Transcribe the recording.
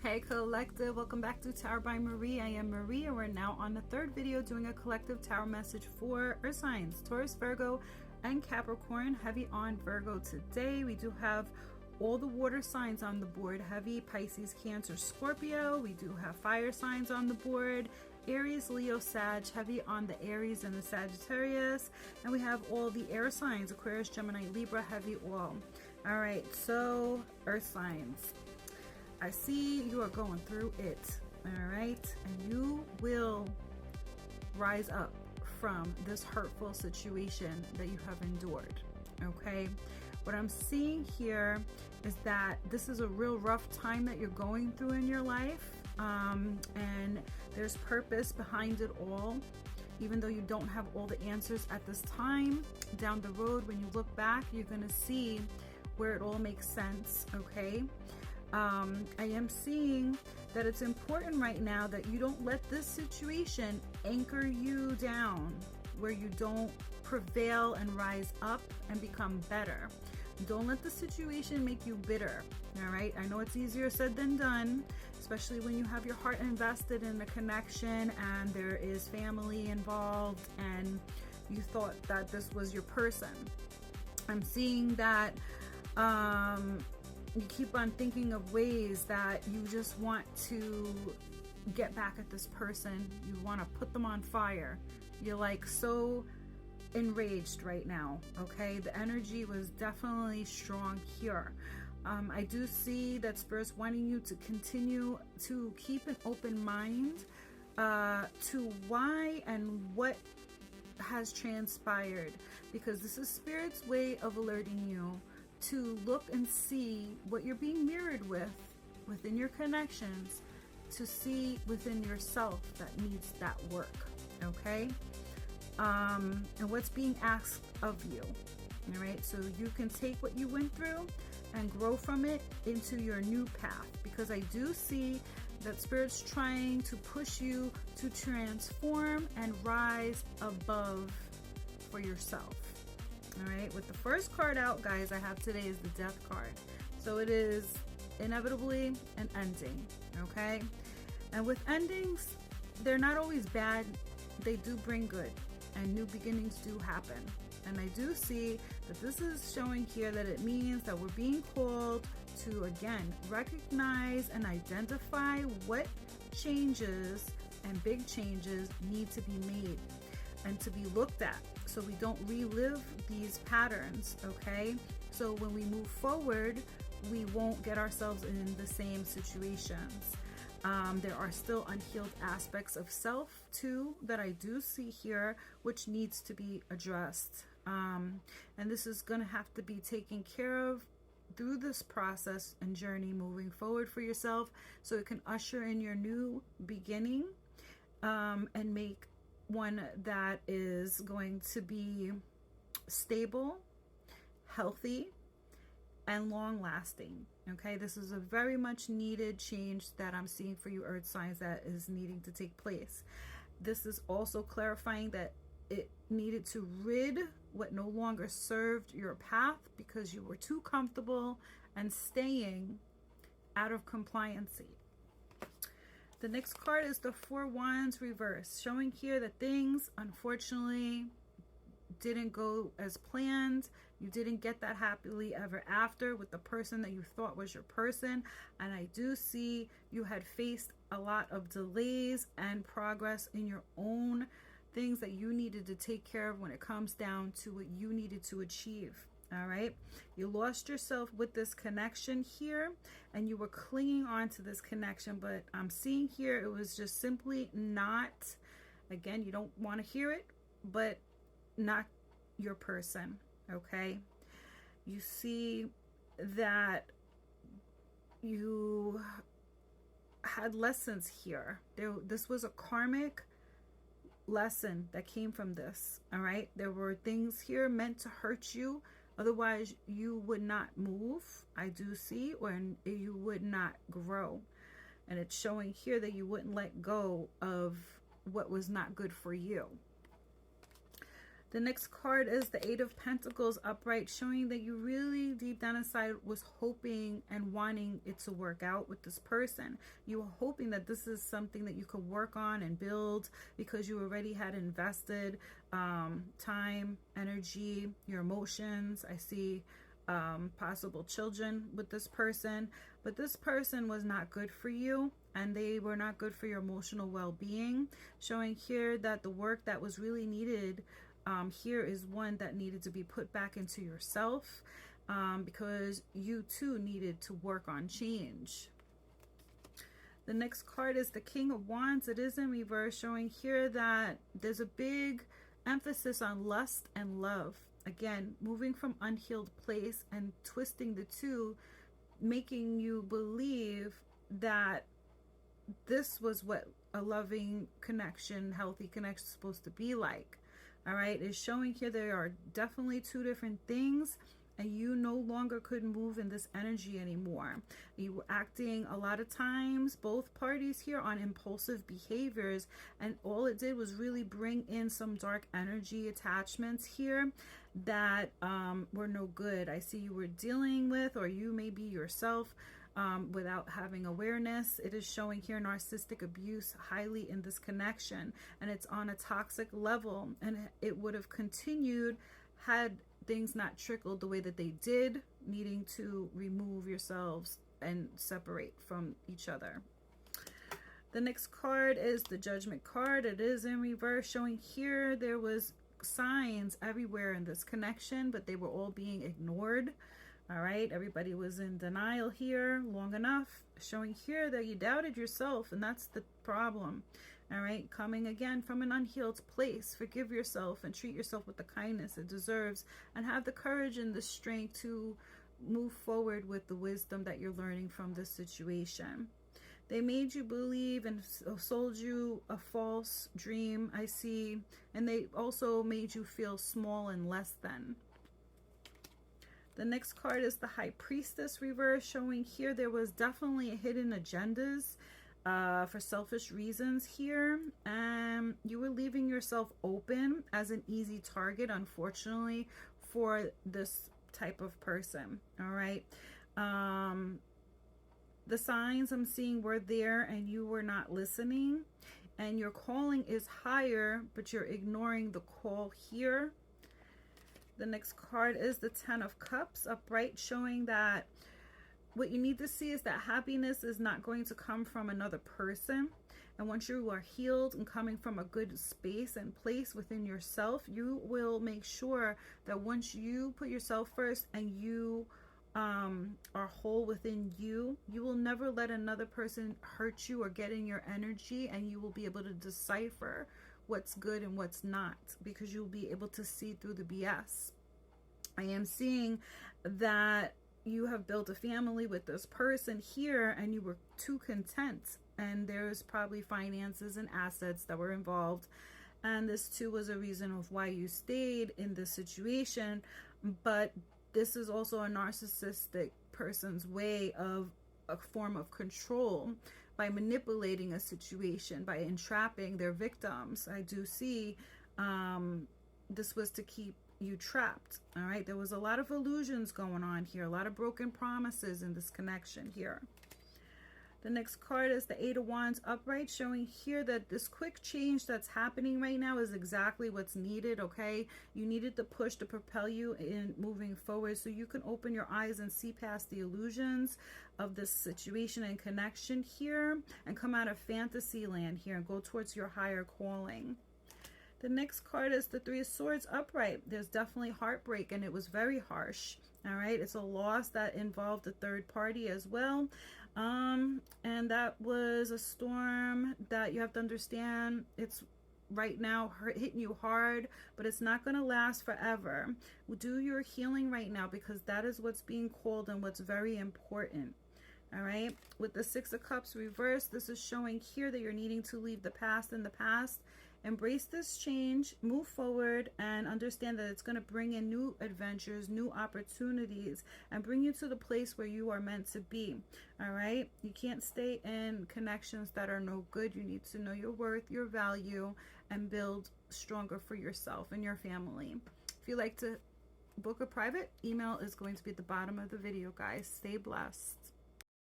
Hey collective, welcome back to Tarot by Marie. I am Marie and we're now on the third video doing a collective tarot message for earth signs, Taurus, Virgo, and Capricorn. Heavy on Virgo today. We do have all the water signs on the board. Heavy Pisces, Cancer, Scorpio. We do have fire signs on the board. Aries, Leo, Sag. Heavy on the Aries and the Sagittarius. And we have all the air signs, Aquarius, Gemini, Libra. Heavy all. All right, so earth signs. I see you are going through it, all right? And you will rise up from this hurtful situation that you have endured, okay? What I'm seeing here is that this is a real rough time that you're going through in your life, and there's purpose behind it all. Even though you don't have all the answers at this time, down the road, when you look back, you're gonna see where it all makes sense, okay? I am seeing that it's important right now that you don't let this situation anchor you down, where you don't prevail and rise up and become better. Don't let the situation make you bitter, all right? I know it's easier said than done, especially when you have your heart invested in a connection and there is family involved and you thought that this was your person. I'm seeing that you keep on thinking of ways that you just want to get back at this person. You want to put them on fire. You're like so enraged right now, okay? The energy was definitely strong here. I do see that Spirit's wanting you to continue to keep an open mind to why and what has transpired, because this is Spirit's way of alerting you to look and see what you're being mirrored with within your connections, to see within yourself that needs that work, okay? And what's being asked of you, all right? So you can take what you went through and grow from it into your new path, because I do see that Spirit's trying to push you to transform and rise above for yourself. All right, with the first card out, guys, I have today is the Death card. So it is inevitably an ending, okay? And with endings, they're not always bad. They do bring good, and new beginnings do happen. And I do see that this is showing here that it means that we're being called to, again, recognize and identify what changes and big changes need to be made and to be looked at, so we don't relive these patterns, okay? So when we move forward, we won't get ourselves in the same situations. There are still unhealed aspects of self too that I do see here, which needs to be addressed. And this is gonna have to be taken care of through this process and journey moving forward for yourself, so it can usher in your new beginning, and make one that is going to be stable, healthy, and long lasting, okay? This is a very much needed change that I'm seeing for you earth signs that is needing to take place. This is also clarifying that it needed to rid what no longer served your path because you were too comfortable and staying out of compliancy. The next card is the Four Wands reverse, showing here that things unfortunately didn't go as planned. You didn't get that happily ever after with the person that you thought was your person. And I do see you had faced a lot of delays and progress in your own things that you needed to take care of when it comes down to what you needed to achieve. All right, you lost yourself with this connection here and you were clinging on to this connection, but I'm seeing here it was just simply not, again, you don't want to hear it, but not your person, okay? You see that you had lessons here. This was a karmic lesson that came from this, all right? There were things here meant to hurt you. Otherwise, you would not move, I do see, or you would not grow. And it's showing here that you wouldn't let go of what was not good for you. The next card is the Eight of Pentacles upright, showing that you really deep down inside was hoping and wanting it to work out with this person. You were hoping that this is something that you could work on and build because you already had invested time, energy, your emotions. I see possible children with this person, but this person was not good for you, and they were not good for your emotional well-being, showing here that the work that was really needed here is one that needed to be put back into yourself, because you too needed to work on change. The next card is the King of Wands. It is in reverse, showing here that there's a big emphasis on lust and love. Again, moving from unhealed place and twisting the two, making you believe that this was what a loving connection, healthy connection is supposed to be like. All right, it's showing here there are definitely two different things, and you no longer could move in this energy anymore. You were acting a lot of times, both parties here, on impulsive behaviors, and all it did was really bring in some dark energy attachments here that were no good. I see you were dealing with, or you may be yourself, without having awareness. It is showing here narcissistic abuse highly in this connection, and it's on a toxic level, and it would have continued had things not trickled the way that they did, needing to remove yourselves and separate from each other. The next card is the Judgment card. It is in reverse, showing here there was signs everywhere in this connection, but they were all being ignored. All right, everybody was in denial here long enough, showing here that you doubted yourself, and that's the problem. All right, coming again from an unhealed place, forgive yourself and treat yourself with the kindness it deserves, and have the courage and the strength to move forward with the wisdom that you're learning from this situation. They made you believe and sold you a false dream, I see, and they also made you feel small and less than. The next card is the High Priestess reverse, showing here there was definitely hidden agendas for selfish reasons here, and you were leaving yourself open as an easy target, unfortunately, for this type of person. All right, the signs I'm seeing were there, and you were not listening, and your calling is higher, but you're ignoring the call here. The next card is the Ten of Cups upright, showing that what you need to see is that happiness is not going to come from another person. And once you are healed and coming from a good space and place within yourself, you will make sure that once you put yourself first and you are whole within you, you will never let another person hurt you or get in your energy, and you will be able to decipher what's good and what's not, because you'll be able to see through the BS. I am seeing that you have built a family with this person here, and you were too content, and there's probably finances and assets that were involved, and this too was a reason of why you stayed in this situation. But this is also a narcissistic person's way of a form of control, by manipulating a situation, by entrapping their victims. I do see this was to keep you trapped. All right, there was a lot of illusions going on here, a lot of broken promises in this connection here. The next card is the Eight of Wands upright, showing here that this quick change that's happening right now is exactly what's needed. Okay, you needed the push to propel you in moving forward, so you can open your eyes and see past the illusions of this situation and connection here, and come out of fantasy land here and go towards your higher calling. The next card is the Three of Swords upright. There's definitely heartbreak, and it was very harsh. All right, it's a loss that involved a third party as well. And that was a storm that you have to understand, it's right now hitting you hard, but it's not going to last forever. Do your healing right now, because that is what's being called and what's very important. All right, with the Six of Cups reversed, this is showing here that you're needing to leave the past in the past. Embrace this change, move forward, and understand that it's going to bring in new adventures, new opportunities, and bring you to the place where you are meant to be. All right, you can't stay in connections that are no good. You need to know your worth, your value, and build stronger for yourself and your family. If you'd like to book a private, email is going to be at the bottom of the video, guys. Stay blessed.